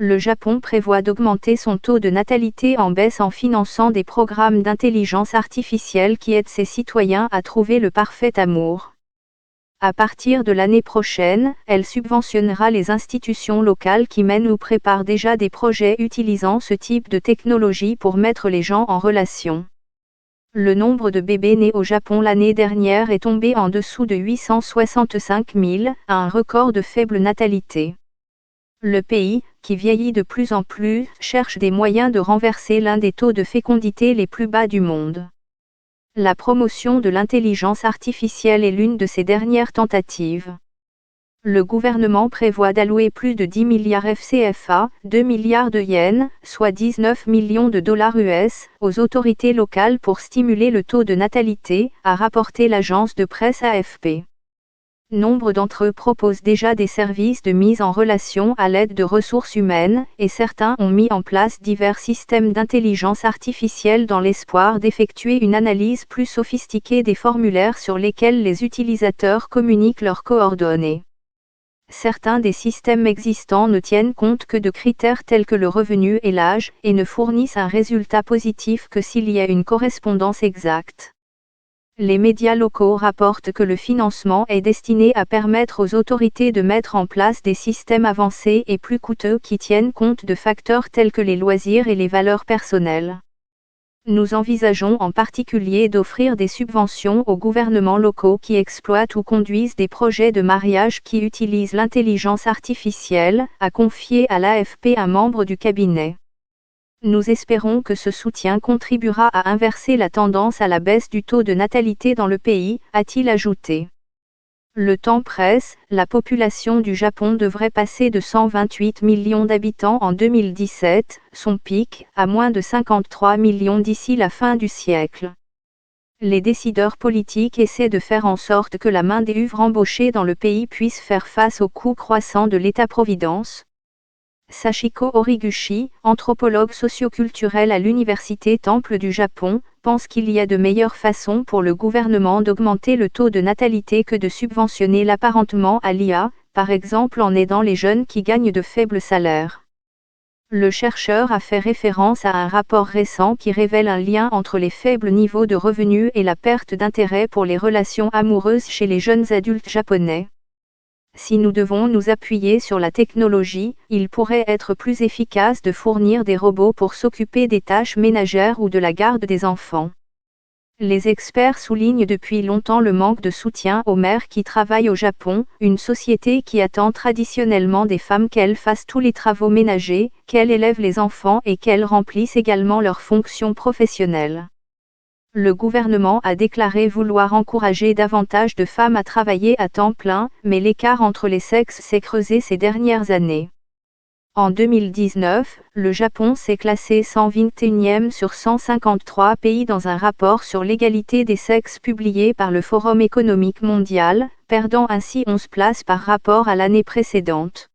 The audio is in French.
Le Japon prévoit d'augmenter son taux de natalité en baisse en finançant des programmes d'intelligence artificielle qui aident ses citoyens à trouver le parfait amour. À partir de l'année prochaine, elle subventionnera les institutions locales qui mènent ou préparent déjà des projets utilisant ce type de technologie pour mettre les gens en relation. Le nombre de bébés nés au Japon l'année dernière est tombé en dessous de 865 000, un record de faible natalité. Le pays, qui vieillit de plus en plus, cherche des moyens de renverser l'un des taux de fécondité les plus bas du monde. La promotion de l'intelligence artificielle est l'une de ces dernières tentatives. Le gouvernement prévoit d'allouer plus de 10 milliards FCFA, 2 milliards de yens, soit 19 millions de dollars US, aux autorités locales pour stimuler le taux de natalité, a rapporté l'agence de presse AFP. Nombre d'entre eux proposent déjà des services de mise en relation à l'aide de ressources humaines, et certains ont mis en place divers systèmes d'intelligence artificielle dans l'espoir d'effectuer une analyse plus sophistiquée des formulaires sur lesquels les utilisateurs communiquent leurs coordonnées. Certains des systèmes existants ne tiennent compte que de critères tels que le revenu et l'âge, et ne fournissent un résultat positif que s'il y a une correspondance exacte. Les médias locaux rapportent que le financement est destiné à permettre aux autorités de mettre en place des systèmes avancés et plus coûteux qui tiennent compte de facteurs tels que les loisirs et les valeurs personnelles. Nous envisageons en particulier d'offrir des subventions aux gouvernements locaux qui exploitent ou conduisent des projets de mariage qui utilisent l'intelligence artificielle, a confié à l'AFP un membre du cabinet. Nous espérons que ce soutien contribuera à inverser la tendance à la baisse du taux de natalité dans le pays, a-t-il ajouté. Le temps presse, la population du Japon devrait passer de 128 millions d'habitants en 2017, son pic, à moins de 53 millions d'ici la fin du siècle. Les décideurs politiques essaient de faire en sorte que la main-d'œuvre embauchée dans le pays puisse faire face aux coûts croissants de l'État-providence. Sachiko Horiguchi, anthropologue socioculturel à l'Université Temple du Japon, pense qu'il y a de meilleures façons pour le gouvernement d'augmenter le taux de natalité que de subventionner l'apparentement à l'IA, par exemple en aidant les jeunes qui gagnent de faibles salaires. Le chercheur a fait référence à un rapport récent qui révèle un lien entre les faibles niveaux de revenus et la perte d'intérêt pour les relations amoureuses chez les jeunes adultes japonais. Si nous devons nous appuyer sur la technologie, il pourrait être plus efficace de fournir des robots pour s'occuper des tâches ménagères ou de la garde des enfants. Les experts soulignent depuis longtemps le manque de soutien aux mères qui travaillent au Japon, une société qui attend traditionnellement des femmes qu'elles fassent tous les travaux ménagers, qu'elles élèvent les enfants et qu'elles remplissent également leurs fonctions professionnelles. Le gouvernement a déclaré vouloir encourager davantage de femmes à travailler à temps plein, mais l'écart entre les sexes s'est creusé ces dernières années. En 2019, le Japon s'est classé 121e sur 153 pays dans un rapport sur l'égalité des sexes publié par le Forum économique mondial, perdant ainsi 11 places par rapport à l'année précédente.